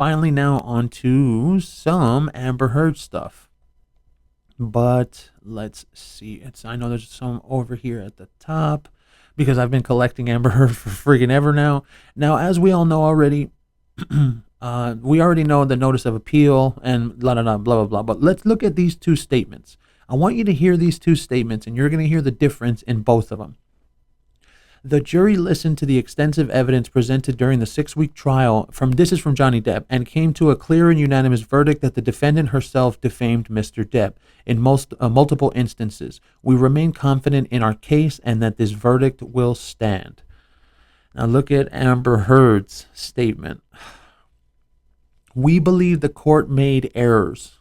finally now on to some Amber Heard stuff. But let's see. I know there's some over here at the top because I've been collecting Amber Heard for freaking ever now. Now, as we all know already, we already know the notice of appeal and blah, blah, blah, blah, blah. But let's look at these two statements. I want you to hear these two statements, and you're going to hear the difference in both of them. The jury listened to the extensive evidence presented during the 6-week trial this is from Johnny Depp, and came to a clear and unanimous verdict that the defendant herself defamed Mr. Depp in multiple instances. We remain confident in our case and that this verdict will stand. Now look at Amber Heard's statement. We believe the court made errors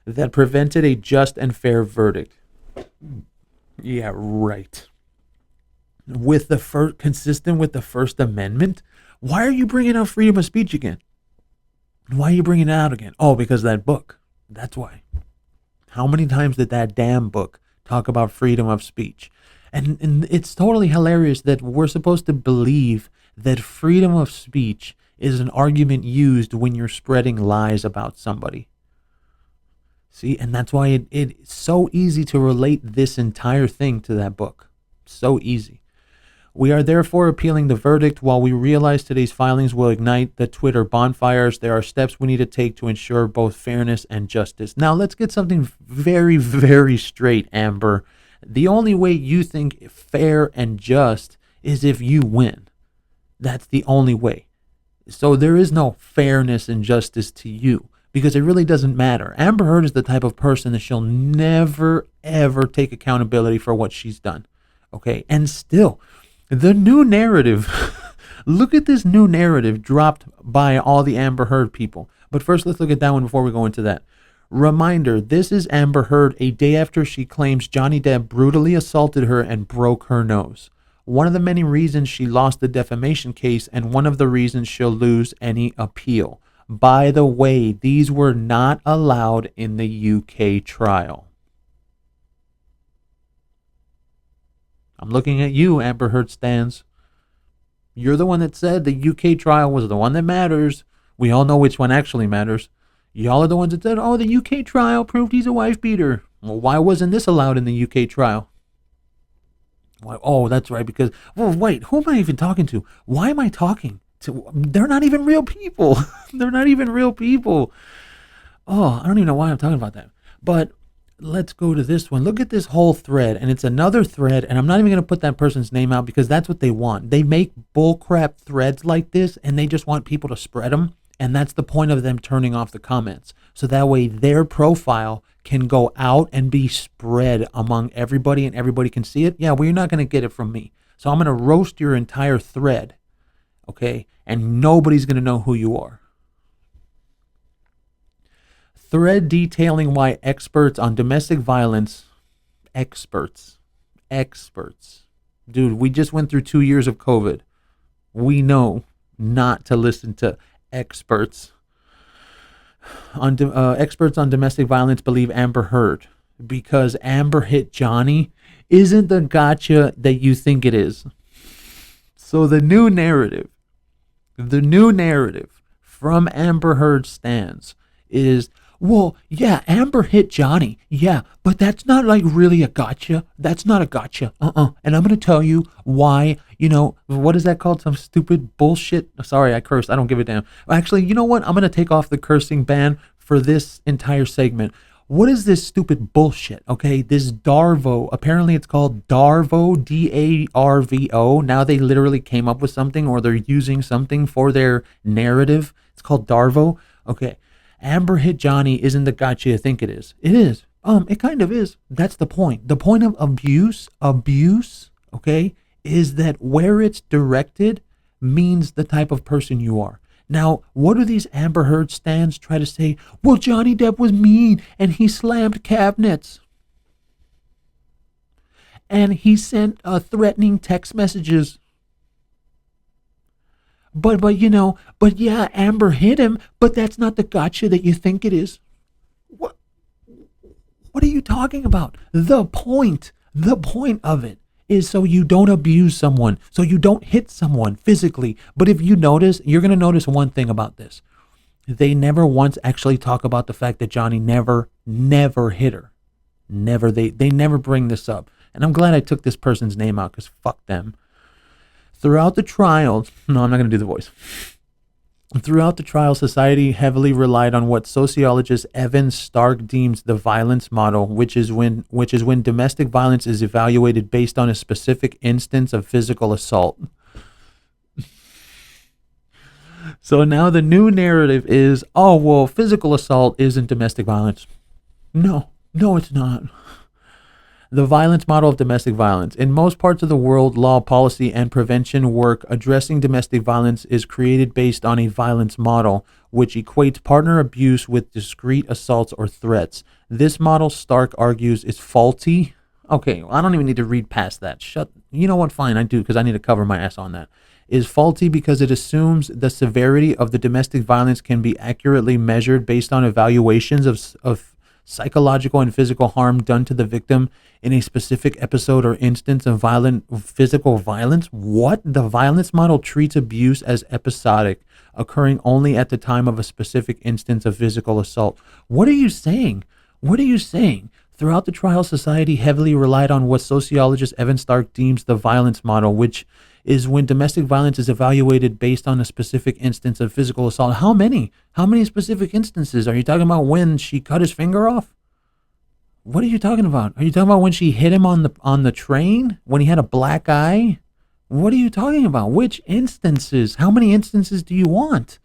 that prevented a just and fair verdict. Yeah, right. Consistent with the First Amendment. Why are you bringing up freedom of speech again? Why are you bringing it out again? Oh, because of that book. That's why. How many times did that damn book talk about freedom of speech? And it's totally hilarious that we're supposed to believe that freedom of speech is an argument used when you're spreading lies about somebody. See, and that's why it's so easy to relate this entire thing to that book. So easy. We are therefore appealing the verdict. While we realize today's filings will ignite the Twitter bonfires, there are steps we need to take to ensure both fairness and justice. Now, let's get something very, very straight, Amber. The only way you think fair and just is if you win. That's the only way. So there is no fairness and justice to you because it really doesn't matter. Amber Heard is the type of person that she'll never, ever take accountability for what she's done. Okay, and still, the new narrative, look at this new narrative dropped by all the Amber Heard people. But first, let's look at that one before we go into that. Reminder, this is Amber Heard a day after she claims Johnny Depp brutally assaulted her and broke her nose. One of the many reasons she lost the defamation case and one of the reasons she'll lose any appeal. By the way, these were not allowed in the UK trial. I'm looking at you, Amber Heard stans. You're the one that said the UK trial was the one that matters. We all know which one actually matters. Y'all are the ones that said, oh, the UK trial proved he's a wife beater. Well, why wasn't this allowed in the UK trial? Why? Oh, that's right, because, well, wait, who am I even talking to? Why am I talking to? They're not even real people. They're not even real people. Oh, I don't even know why I'm talking about that. But let's go to this one. Look at this whole thread, and it's another thread, and I'm not even going to put that person's name out because that's what they want. They make bullcrap threads like this, and they just want people to spread them, and that's the point of them turning off the comments. So that way their profile can go out and be spread among everybody, and everybody can see it. Yeah, well, you're not going to get it from me. So I'm going to roast your entire thread, okay? And nobody's going to know who you are. Thread detailing why experts on domestic violence, experts, dude, we just went through 2 years of COVID. We know not to listen to experts. Experts on domestic violence believe Amber Heard because Amber hit Johnny isn't the gotcha that you think it is. So the new narrative from Amber Heard stands is, well, yeah, Amber hit Johnny. Yeah, but that's not like really a gotcha. That's not a gotcha. And I'm going to tell you why, what is that called? Some stupid bullshit. Sorry, I cursed. I don't give a damn. Actually, you know what? I'm going to take off the cursing ban for this entire segment. What is this stupid bullshit? Okay, this Darvo. Apparently it's called Darvo, D-A-R-V-O. Now they literally came up with something, or they're using something for their narrative. It's called Darvo. Okay. Amber hit Johnny isn't the gotcha you think it is. It is. It kind of is. That's the point. The point of abuse, okay, is that where it's directed means the type of person you are. Now, what do these Amber Heard stans try to say? Well, Johnny Depp was mean and he slammed cabinets. And he sent threatening text messages. But yeah, Amber hit him, but that's not the gotcha that you think it is. What are you talking about? The point of it is so you don't abuse someone, so you don't hit someone physically. But if you notice, you're going to notice one thing about this. They never once actually talk about the fact that Johnny never hit her. Never. They never bring this up. And I'm glad I took this person's name out, because fuck them. Throughout the trial, no, I'm not going to do the voice. Throughout the trial, society heavily relied on what sociologist Evan Stark deems the violence model, which is when domestic violence is evaluated based on a specific instance of physical assault. So now the new narrative is, oh, well, physical assault isn't domestic violence. No, it's not. The violence model of domestic violence. In most parts of the world, law, policy, and prevention work addressing domestic violence is created based on a violence model, which equates partner abuse with discrete assaults or threats. This model, Stark argues, is faulty. Okay, I don't even need to read past that. You know what? Fine, I do, because I need to cover my ass on that. Is faulty because it assumes the severity of the domestic violence can be accurately measured based on evaluations of psychological and physical harm done to the victim in a specific episode or instance of violent physical violence. What? The violence model treats abuse as episodic, occurring only at the time of a specific instance of physical assault. What are you saying? What are you saying? Throughout the trial, society heavily relied on what sociologist Evan Stark deems the violence model, which is when domestic violence is evaluated based on a specific instance of physical assault. How many? How many specific instances? Are you talking about when she cut his finger off? What are you talking about? Are you talking about when she hit him on the train? When he had a black eye? What are you talking about? Which instances? How many instances do you want?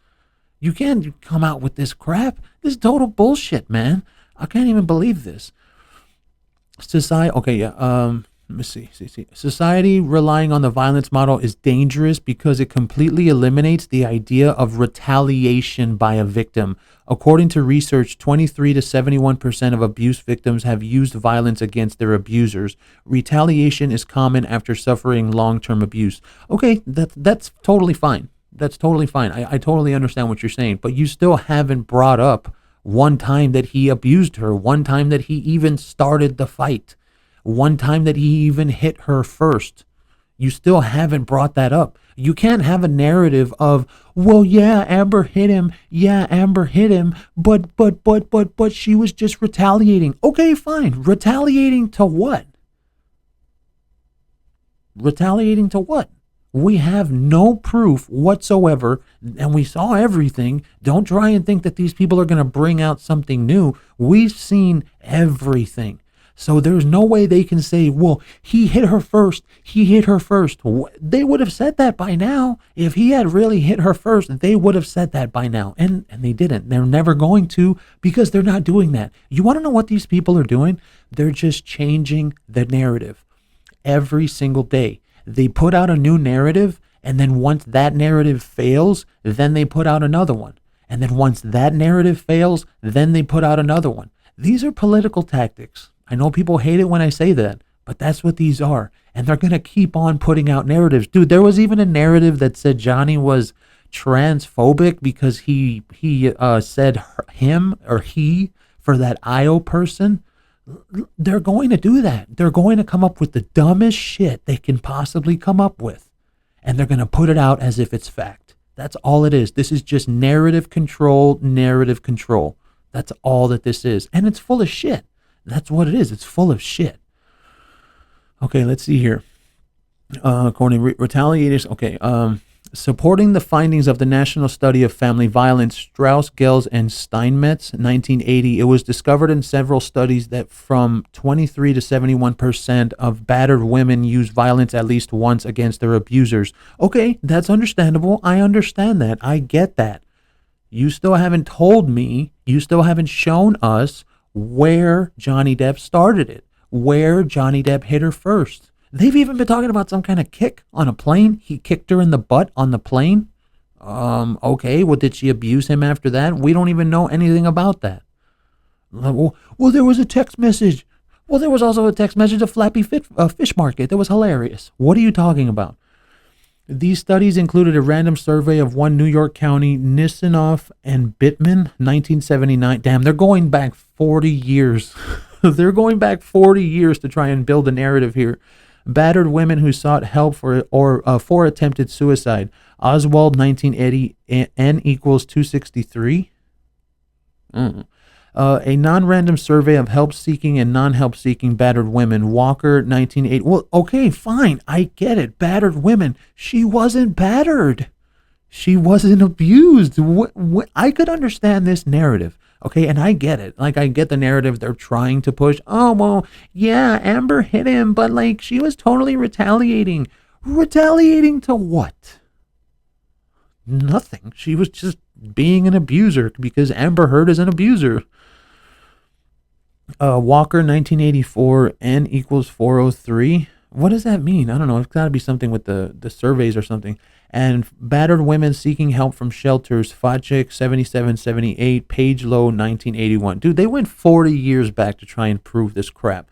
You can't come out with this crap. This is total bullshit, man. I can't even believe this. Society, okay, yeah, let me see. Society relying on the violence model is dangerous because it completely eliminates the idea of retaliation by a victim. According to research, 23 to 71% of abuse victims have used violence against their abusers. Retaliation is common after suffering long-term abuse. Okay, that's totally fine. That's totally fine. I totally understand what you're saying, but you still haven't brought up one time that he abused her, one time that he even started the fight, one time that he even hit her first. You still haven't brought that up. You can't have a narrative of, well, yeah, Amber hit him. Yeah, Amber hit him. But she was just retaliating. Okay, fine. Retaliating to what? Retaliating to what? We have no proof whatsoever, and we saw everything. Don't try and think that these people are going to bring out something new. We've seen everything. So there's no way they can say, well, he hit her first. He hit her first. They would have said that by now. If he had really hit her first, they would have said that by now. And they didn't. They're never going to, because they're not doing that. You want to know what these people are doing? They're just changing the narrative every single day. They put out a new narrative, and then once that narrative fails, then they put out another one. And then once that narrative fails, then they put out another one. These are political tactics. I know people hate it when I say that, but that's what these are. And they're going to keep on putting out narratives. Dude, there was even a narrative that said Johnny was transphobic because he said him or he for that IO person. They're going to do that. They're going to come up with the dumbest shit they can possibly come up with. And they're going to put it out as if it's fact. That's all it is. This is just narrative control. That's all that this is. And it's full of shit. That's what it is. It's full of shit. Okay, let's see here. According to retaliators, okay. Supporting the findings of the National Study of Family Violence, Strauss, Gels, and Steinmetz, 1980, it was discovered in several studies that from 23 to 71% of battered women use violence at least once against their abusers. Okay, that's understandable. I understand that. I get that. You still haven't told me, you still haven't shown us where Johnny Depp started it, where Johnny Depp hit her first. They've even been talking about some kind of kick on a plane. He kicked her in the butt on the plane. Okay, well, did she abuse him after that? We don't even know anything about that. Well, there was a text message. Well, there was also a text message of Flappy Fish Market. That was hilarious. What are you talking about? These studies included a random survey of one New York County, Nisanoff and Bittman, 1979. Damn, they're going back 40 years. They're going back 40 years to try and build a narrative here. Battered women who sought help for attempted suicide. Oswald 1980 N equals 263. A non-random survey of help-seeking and non-help-seeking battered women. Walker 1980. Well, okay, fine, I get it. Battered women. She wasn't battered. She wasn't abused. I could understand this narrative. Okay, and I get it. Like, I get the narrative they're trying to push. Oh, well, yeah, Amber hit him, but, like, she was totally retaliating. Retaliating to what? Nothing. She was just being an abuser because Amber Heard is an abuser. Walker 1984 N equals 403. What does that mean? I don't know. It's got to be something with the surveys or something. And battered women seeking help from shelters. Fajik 7778. Page Low 1981. Dude, they went 40 years back to try and prove this crap.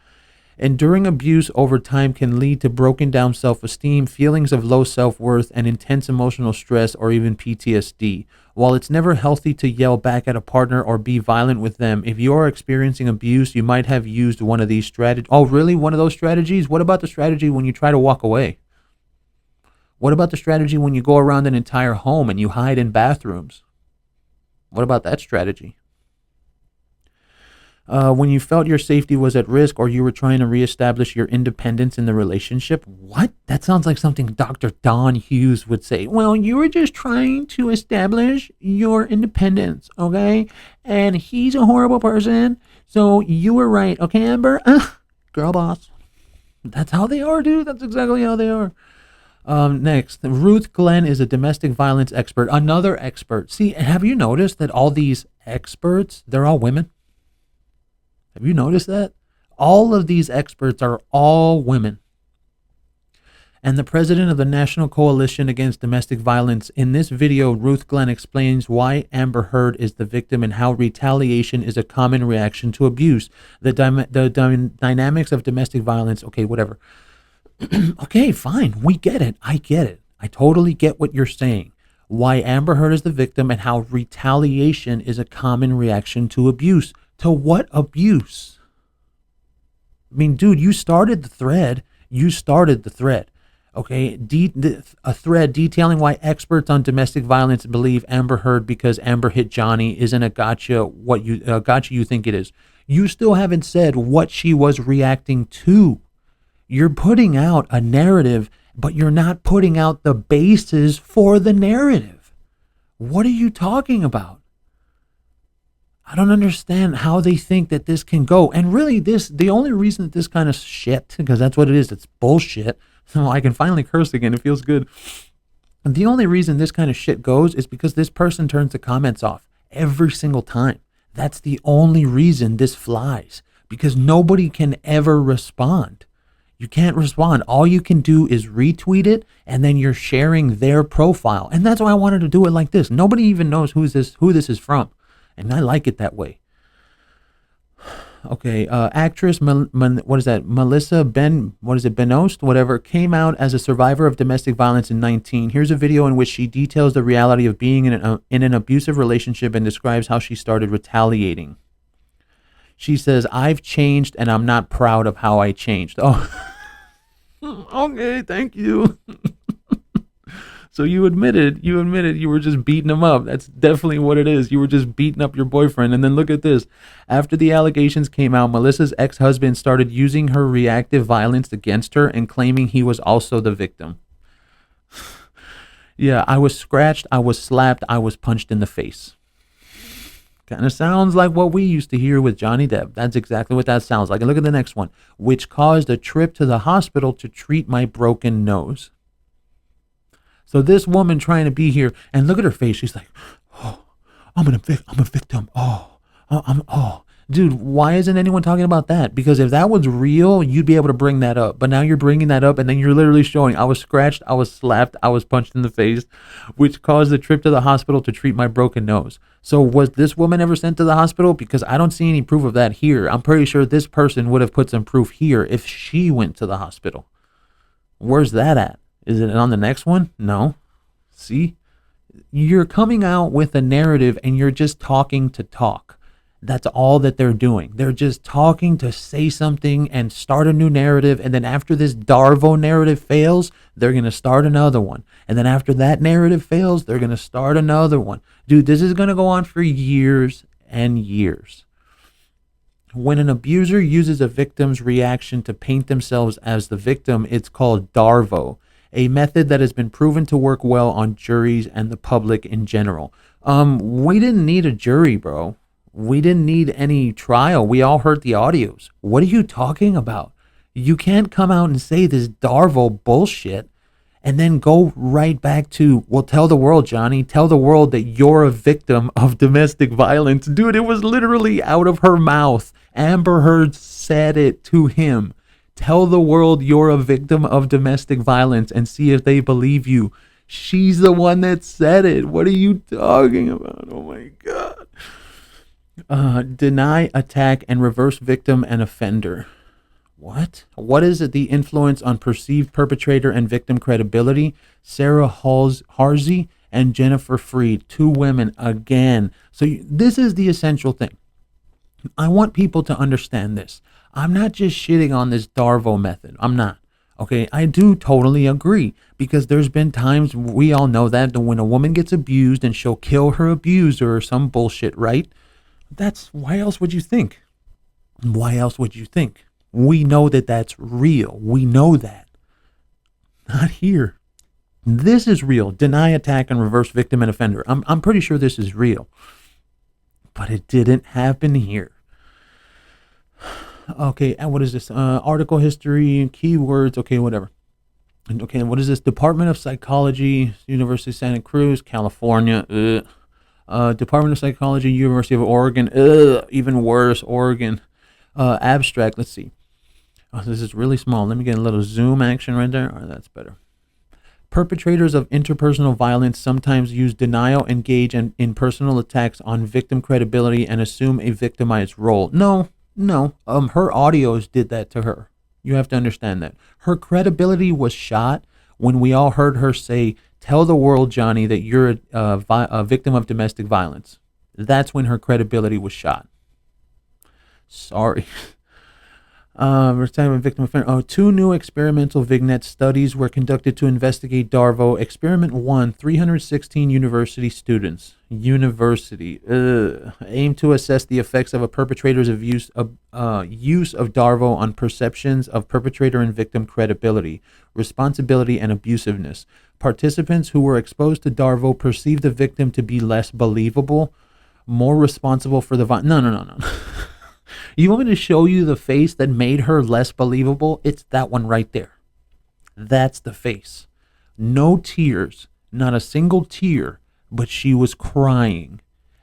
Enduring abuse over time can lead to broken down self-esteem, feelings of low self-worth, and intense emotional stress, or even PTSD. While it's never healthy to yell back at a partner or be violent with them, if you are experiencing abuse, you might have used one of these strategies. Oh, really? One of those strategies? What about the strategy when you try to walk away? What about the strategy when you go around an entire home and you hide in bathrooms? What about that strategy? When you felt your safety was at risk or you were trying to reestablish your independence in the relationship. What? That sounds like something Dr. Don Hughes would say. Well, you were just trying to establish your independence, okay? And he's a horrible person, so you were right, okay, Amber? Girl boss. That's how they are, dude. That's exactly how they are. Next, Ruth Glenn is a domestic violence expert. Another expert. See, have you noticed that all these experts, they're all women? Have you noticed that? All of these experts are all women. And the president of the National Coalition Against Domestic Violence. In this video, Ruth Glenn explains why Amber Heard is the victim and how retaliation is a common reaction to abuse. The dynamics of domestic violence. Okay, whatever. Okay, fine. We get it. I get it. I totally get what you're saying. Why Amber Heard is the victim and how retaliation is a common reaction to abuse. To what abuse? I mean, dude, you started the thread. Okay, a thread detailing why experts on domestic violence believe Amber Heard because Amber hit Johnny isn't a gotcha you think it is. You still haven't said what she was reacting to. You're putting out a narrative, but you're not putting out the basis for the narrative. What are you talking about? I don't understand how they think that this can go. And really, the only reason that this kind of shit, because that's what it is, it's bullshit. So I can finally curse again. It feels good. And the only reason this kind of shit goes is because this person turns the comments off every single time. That's the only reason this flies, because nobody can ever respond. You can't respond. All you can do is retweet it, and then you're sharing their profile. And that's why I wanted to do it like this. Nobody even knows who this is from. And I like it that way. Okay, actress, Melissa Benoist, whatever, came out as a survivor of domestic violence in 19. Here's a video in which she details the reality of being in an abusive relationship and describes how she started retaliating. She says, "I've changed and I'm not proud of how I changed." Oh, okay, thank you. So you admitted you were just beating him up. That's definitely what it is. You were just beating up your boyfriend. And then look at this. After the allegations came out, Melissa's ex-husband started using her reactive violence against her and claiming he was also the victim. Yeah, I was scratched, I was slapped, I was punched in the face. Kind of sounds like what we used to hear with Johnny Depp. That's exactly what that sounds like. And look at the next one. Which caused a trip to the hospital to treat my broken nose. So this woman trying to be here, and look at her face. She's like, "Oh, I'm a victim. Dude, why isn't anyone talking about that? Because if that was real, you'd be able to bring that up. But now you're bringing that up, and then you're literally showing I was scratched, I was slapped, I was punched in the face, which caused the trip to the hospital to treat my broken nose. So was this woman ever sent to the hospital? Because I don't see any proof of that here. I'm pretty sure this person would have put some proof here if she went to the hospital. Where's that at? Is it on the next one? No. See? You're coming out with a narrative and you're just talking to talk. That's all that they're doing. They're just talking to say something and start a new narrative. And then after this Darvo narrative fails, they're going to start another one. And then after that narrative fails, they're going to start another one. Dude, this is going to go on for years and years. When an abuser uses a victim's reaction to paint themselves as the victim, it's called Darvo, a method that has been proven to work well on juries and the public in general. We didn't need a jury, bro. We didn't need any trial. We all heard the audios. What are you talking about? You can't come out and say this Darvo bullshit and then go right back to, well, tell the world, Johnny. Tell the world that you're a victim of domestic violence. Dude, it was literally out of her mouth. Amber Heard said it to him. Tell the world you're a victim of domestic violence and see if they believe you. She's the one that said it. What are you talking about? Oh, my God. Deny, attack, and reverse victim and offender. What? What is it? The influence on perceived perpetrator and victim credibility? Sarah Harsey and Jennifer Freed, 2 women again. So this is the essential thing. I want people to understand this. I'm not just shitting on this Darvo method. I'm not. Okay, I do totally agree, because there's been times, we all know that when a woman gets abused and she'll kill her abuser or some bullshit, right? Why else would you think? Why else would you think? We know that that's real. We know that. Not here. This is real. Deny, attack, and reverse victim and offender. I'm pretty sure this is real. But it didn't happen here. Okay, and what is this? Article history, keywords, okay, whatever. Okay, what is this? Department of Psychology, University of Santa Cruz, California. Department of Psychology, University of Oregon. Even worse, Oregon. Abstract, let's see. Oh, this is really small. Let me get a little zoom action right there. Oh, that's better. Perpetrators of interpersonal violence sometimes use denial, engage in personal attacks on victim credibility, and assume a victimized role. No. Her audios did that to her. You have to understand that. Her credibility was shot when we all heard her say, tell the world, Johnny, that you're a victim of domestic violence. That's when her credibility was shot. Sorry. Time of victim offender. 2 new experimental vignette studies were conducted to investigate Darvo. Experiment 1, 316 university students. Aim to assess the effects of a perpetrator's use of Darvo on perceptions of perpetrator and victim credibility, responsibility, and abusiveness. Participants who were exposed to Darvo perceived the victim to be less believable, more responsible for the violence. No. You want me to show you the face that made her less believable? It's that one right there. That's the face. No tears, not a single tear, but she was crying.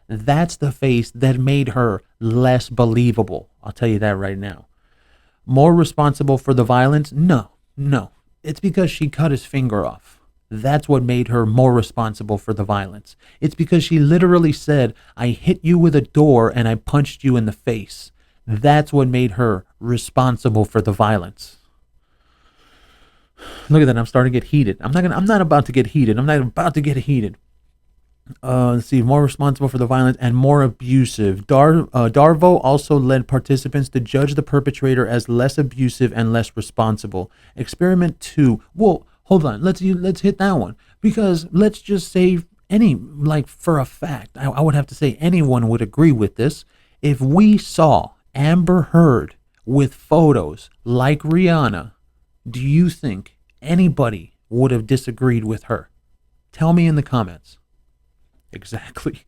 That's the face that made her less believable. I'll tell you that right now. More responsible for the violence? No. It's because she cut his finger off. That's what made her more responsible for the violence. It's because she literally said, I hit you with a door and I punched you in the face. That's what made her responsible for the violence. Look at that. I'm starting to get heated. I'm not about to get heated. Let's see. More responsible for the violence and more abusive. Darvo also led participants to judge the perpetrator as less abusive and less responsible. Experiment 2. Well, hold on. Let's hit that one, because let's just say for a fact, I would have to say anyone would agree with this. If we saw Amber Heard with photos like Rihanna, do you think anybody would have disagreed with her? Tell me in the comments. Exactly.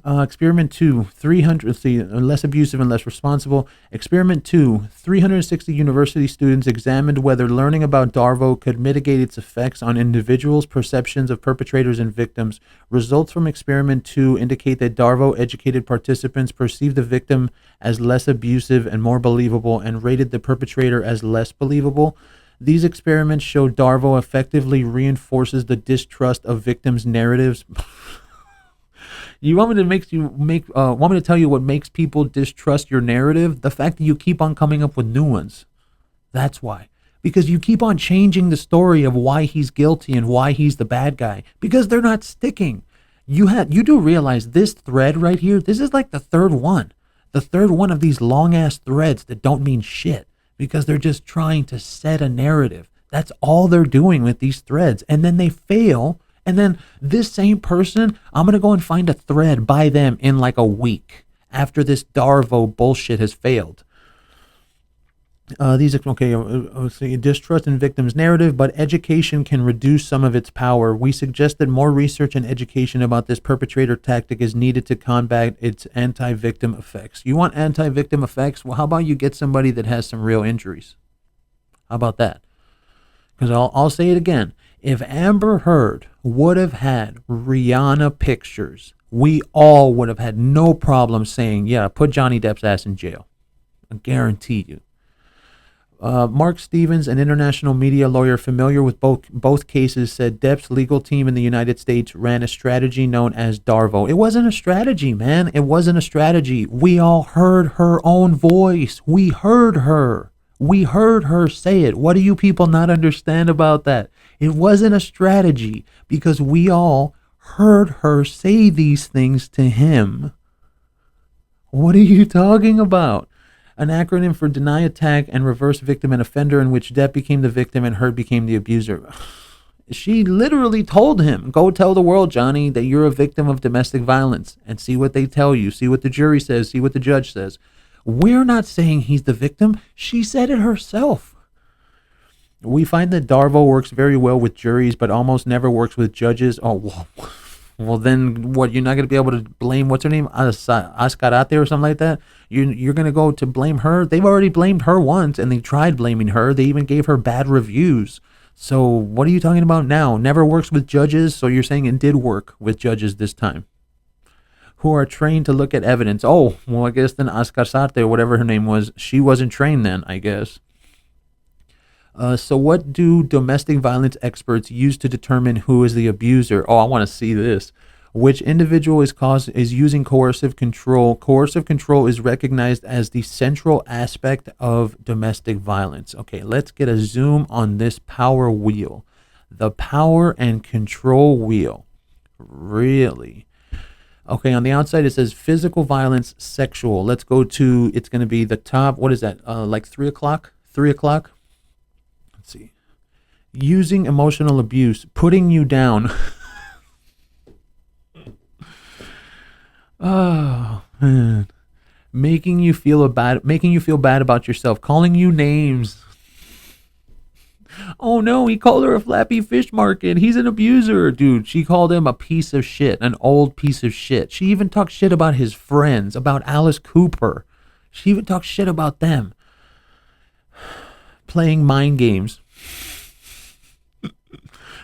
Experiment 2, 300, less abusive and less responsible. Experiment 2, 360 university students examined whether learning about Darvo could mitigate its effects on individuals' perceptions of perpetrators and victims. Results from Experiment 2 indicate that Darvo-educated participants perceived the victim as less abusive and more believable, and rated the perpetrator as less believable. These experiments show Darvo effectively reinforces the distrust of victims' narratives. You want me to tell you what makes people distrust your narrative? The fact that you keep on coming up with new ones. That's why. Because you keep on changing the story of why he's guilty and why he's the bad guy. Because they're not sticking. You do realize this thread right here, this is like the third one. The third one of these long ass threads that don't mean shit because they're just trying to set a narrative. That's all they're doing with these threads. And then they fail. And then this same person, I'm going to go and find a thread by them in like a week after this Darvo bullshit has failed. These okay. Distrust in victims' narrative, but education can reduce some of its power. We suggest that more research and education about this perpetrator tactic is needed to combat its anti-victim effects. You want anti-victim effects? Well, how about you get somebody that has some real injuries? How about that? Because I'll say it again. If Amber Heard would have had Rihanna pictures, we all would have had no problem saying, yeah, put Johnny Depp's ass in jail. I guarantee you. Mark Stevens, an international media lawyer familiar with both cases, said Depp's legal team in the United States ran a strategy known as Darvo. It wasn't a strategy, man. It wasn't a strategy. We all heard her own voice. We heard her. We heard her say it. What do you people not understand about that? It wasn't a strategy because we all heard her say these things to him. What are you talking about? An acronym for deny, attack, and reverse victim and offender, in which Depp became the victim and Heard became the abuser. She literally told him, go tell the world, Johnny, that you're a victim of domestic violence and see what they tell you, see what the jury says, see what the judge says. We're not saying he's the victim. She said it herself. We find that Darvo works very well with juries, but almost never works with judges. Oh, well, then what? You're not going to be able to blame, what's her name? Ascarate or something like that? You're going to go to blame her? They've already blamed her once, and they tried blaming her. They even gave her bad reviews. So what are you talking about now? Never works with judges, so you're saying it did work with judges this time, who are trained to look at evidence. Oh, well, I guess then Ascarate, or whatever her name was, she wasn't trained then, I guess. So what do domestic violence experts use to determine who is the abuser? Oh, I want to see this. Which individual is using coercive control? Coercive control is recognized as the central aspect of domestic violence. Okay, let's get a zoom on this power wheel. The power and control wheel. Really? Okay, on the outside it says physical violence, sexual. Let's go to, it's going to be the top, what is that, like 3 o'clock? 3 o'clock? Let's see. Using emotional abuse, putting you down. Oh, man. Making you feel bad about yourself, calling you names. Oh no, he called her a flappy fish market. He's an abuser. Dude, she called him a piece of shit, an old piece of shit. She even talked shit about his friends, about Alice Cooper. She even talked shit about them. Playing mind games.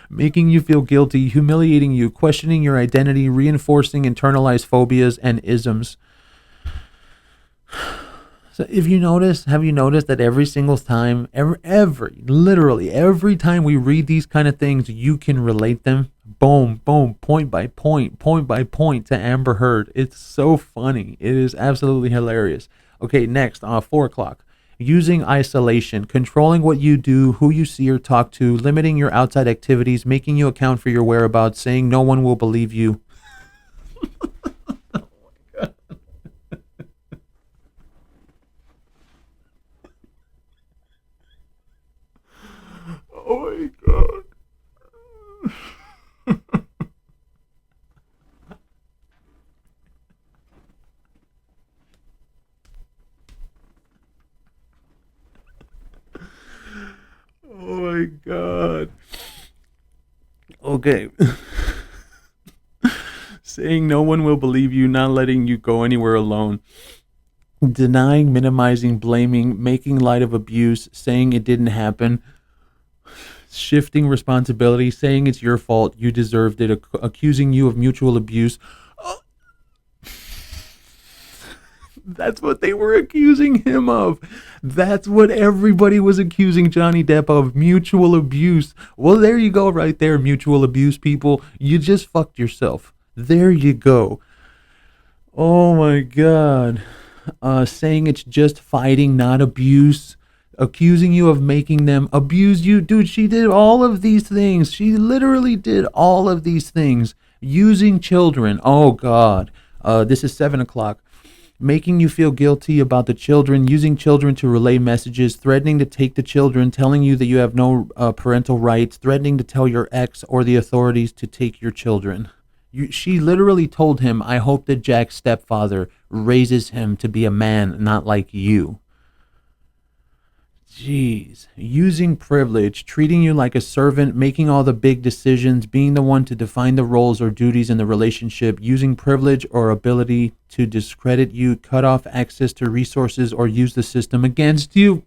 Making you feel guilty, humiliating you, questioning your identity, reinforcing internalized phobias and isms. So have you noticed that every single time, literally every time we read these kind of things, you can relate them? Boom, boom, point by point to Amber Heard. It's so funny. It is absolutely hilarious. Okay, next, 4 o'clock. Using isolation, controlling what you do, who you see or talk to, limiting your outside activities, making you account for your whereabouts, saying no one will believe you. Oh my God. Oh my God. Okay. Saying no one will believe you, not letting you go anywhere alone. Denying, minimizing, blaming, making light of abuse, saying it didn't happen. Shifting responsibility, saying it's your fault, you deserved it, accusing you of mutual abuse. That's what they were accusing him of. That's what everybody was accusing Johnny Depp of, mutual abuse. Well, there you go right there, mutual abuse, people. You just fucked yourself. There you go. Oh my God. Saying it's just fighting, not abuse. accusing you of making them abuse you. Dude, she did all of these things. She literally did all of these things using children. Oh, God. This is 7 o'clock. Making you feel guilty about the children, using children to relay messages, threatening to take the children, telling you that you have no parental rights, threatening to tell your ex or the authorities to take your children. She literally told him, I hope that Jack's stepfather raises him to be a man, not like you. Jeez. Using privilege, treating you like a servant, making all the big decisions, being the one to define the roles or duties in the relationship, using privilege or ability to discredit you, cut off access to resources, or use the system against you.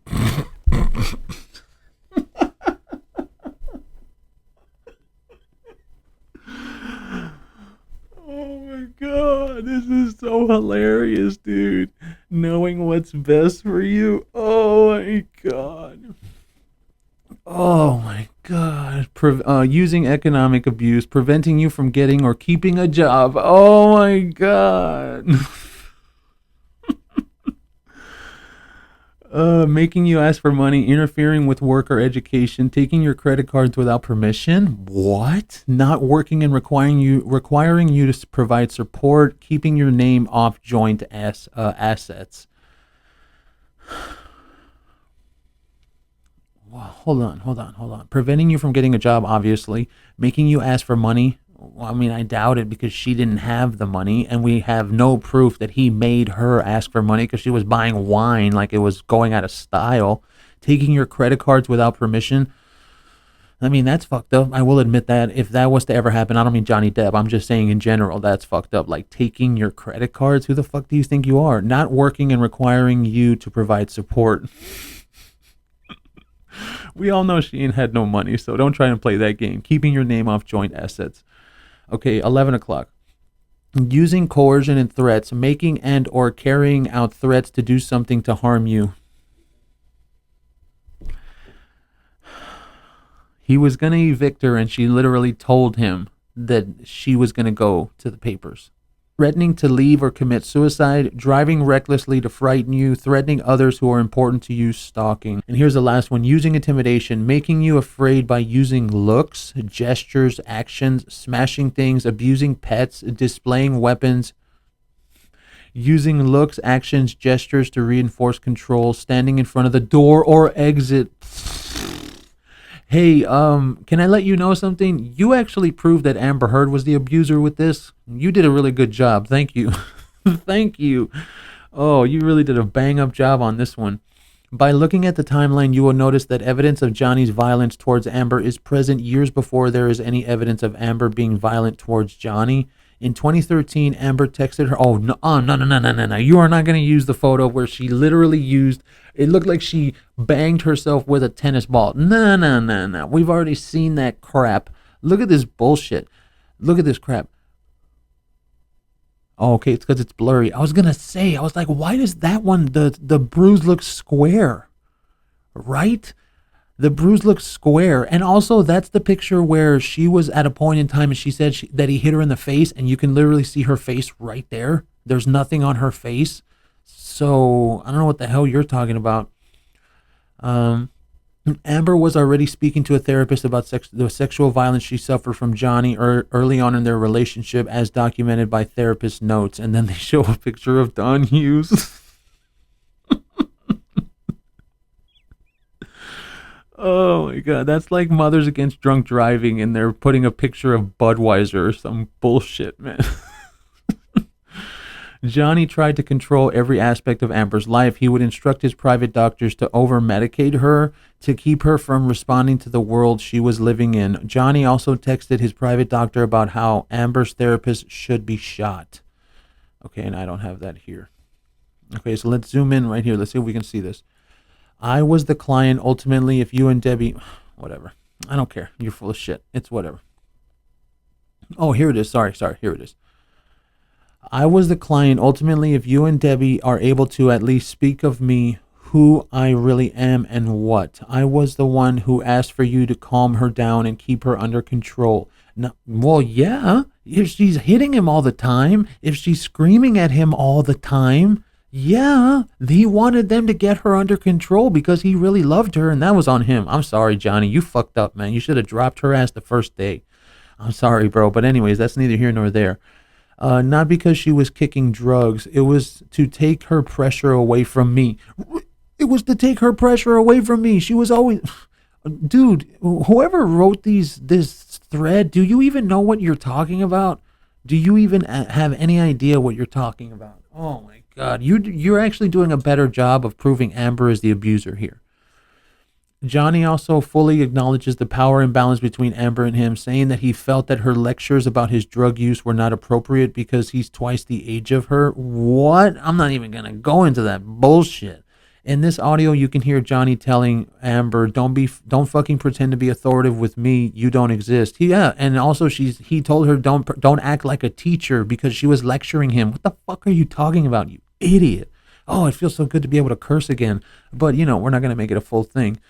Oh my God, this is so hilarious, dude. Knowing what's best for you. Oh my God. Oh my God. Using economic abuse, preventing you from getting or keeping a job. Oh my God. Making you ask for money, interfering with work or education, taking your credit cards without permission. What? Not working and requiring you to provide support, keeping your name off joint assets. Well, hold on. Preventing you from getting a job, obviously. Making you ask for money. Well, I mean, I doubt it because she didn't have the money, and we have no proof that he made her ask for money because she was buying wine like it was going out of style. Taking your credit cards without permission. I mean, that's fucked up. I will admit that. If that was to ever happen, I don't mean Johnny Depp. I'm just saying in general, that's fucked up. Like taking your credit cards. Who the fuck do you think you are? Not working and requiring you to provide support. We all know she ain't had no money, so don't try and play that game. Keeping your name off joint assets. Okay, 11 o'clock. Using coercion and threats, making and or carrying out threats to do something to harm you. He was going to evict her, and she literally told him that she was going to go to the papers. Threatening to leave or commit suicide, driving recklessly to frighten you, threatening others who are important to you, stalking. And here's the last one, using intimidation, making you afraid by using looks, gestures, actions, smashing things, abusing pets, displaying weapons, using looks, actions, gestures to reinforce control, standing in front of the door or exit. Hey, can I let you know something? You actually proved that Amber Heard was the abuser with this. You did a really good job. Thank you. Thank you. Oh, you really did a bang-up job on this one. By looking at the timeline, you will notice that evidence of Johnny's violence towards Amber is present years before there is any evidence of Amber being violent towards Johnny. In 2013, Amber texted her. Oh, no. You are not going to use the photo where she literally used. It looked like she banged herself with a tennis ball. No. We've already seen that crap. Look at this bullshit. Look at this crap. Oh, okay, it's because it's blurry. I was like, why does that one, the bruise look square? Right? The bruise looks square. And also, that's the picture where she was at a point in time and she said that he hit her in the face, and you can literally see her face right there. There's nothing on her face. So, I don't know what the hell you're talking about. Amber was already speaking to a therapist about the sexual violence she suffered from Johnny early on in their relationship, as documented by therapist notes. And then they show a picture of Don Hughes. Oh my God, that's like Mothers Against Drunk Driving, and they're putting a picture of Budweiser or some bullshit, man. Johnny tried to control every aspect of Amber's life. He would instruct his private doctors to over-medicate her to keep her from responding to the world she was living in. Johnny also texted his private doctor about how Amber's therapist should be shot. Okay, and I don't have that here. Okay, so let's zoom in right here. Let's see if we can see this. I was the client. Ultimately, if you and Debbie... Whatever. I don't care. You're full of shit. It's whatever. Oh, here it is. Sorry. Here it is. I was the client. Ultimately, if you and Debbie are able to at least speak of me, who I really am and what. I was the one who asked for you to calm her down and keep her under control. Now, well, yeah. If she's hitting him all the time, if she's screaming at him all the time, Yeah, he wanted them to get her under control because he really loved her, and that was on him. I'm sorry, Johnny. You fucked up, man. You should have dropped her ass the first day. I'm sorry, bro. But anyways, that's neither here nor there. Not because she was kicking drugs. It was to take her pressure away from me. It was to take her pressure away from me. She was always, dude. Whoever wrote this thread, do you even know what you're talking about? Do you even have any idea what you're talking about? Oh my God, you're actually doing a better job of proving Amber is the abuser here. Johnny also fully acknowledges the power imbalance between Amber and him, saying that he felt that her lectures about his drug use were not appropriate because he's twice the age of her. What? I'm not even going to go into that bullshit. In this audio, you can hear Johnny telling Amber, don't fucking pretend to be authoritative with me. You don't exist." And also he told her don't act like a teacher because she was lecturing him. What the fuck are you talking about, you idiot? Oh, it feels so good to be able to curse again. But, we're not going to make it a full thing.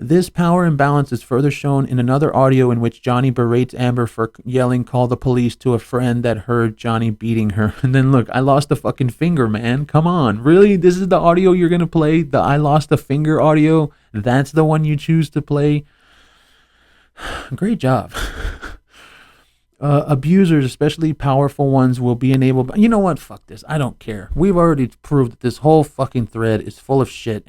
This power imbalance is further shown in another audio in which Johnny berates Amber for yelling, "Call the police," to a friend that heard Johnny beating her. And then look, "I lost a fucking finger, man. Come on. Really? This is the audio you're going to play? The "I lost a finger" audio? That's the one you choose to play? Great job. Abusers, especially powerful ones, will be enabled. You know what? Fuck this. I don't care. We've already proved that this whole fucking thread is full of shit.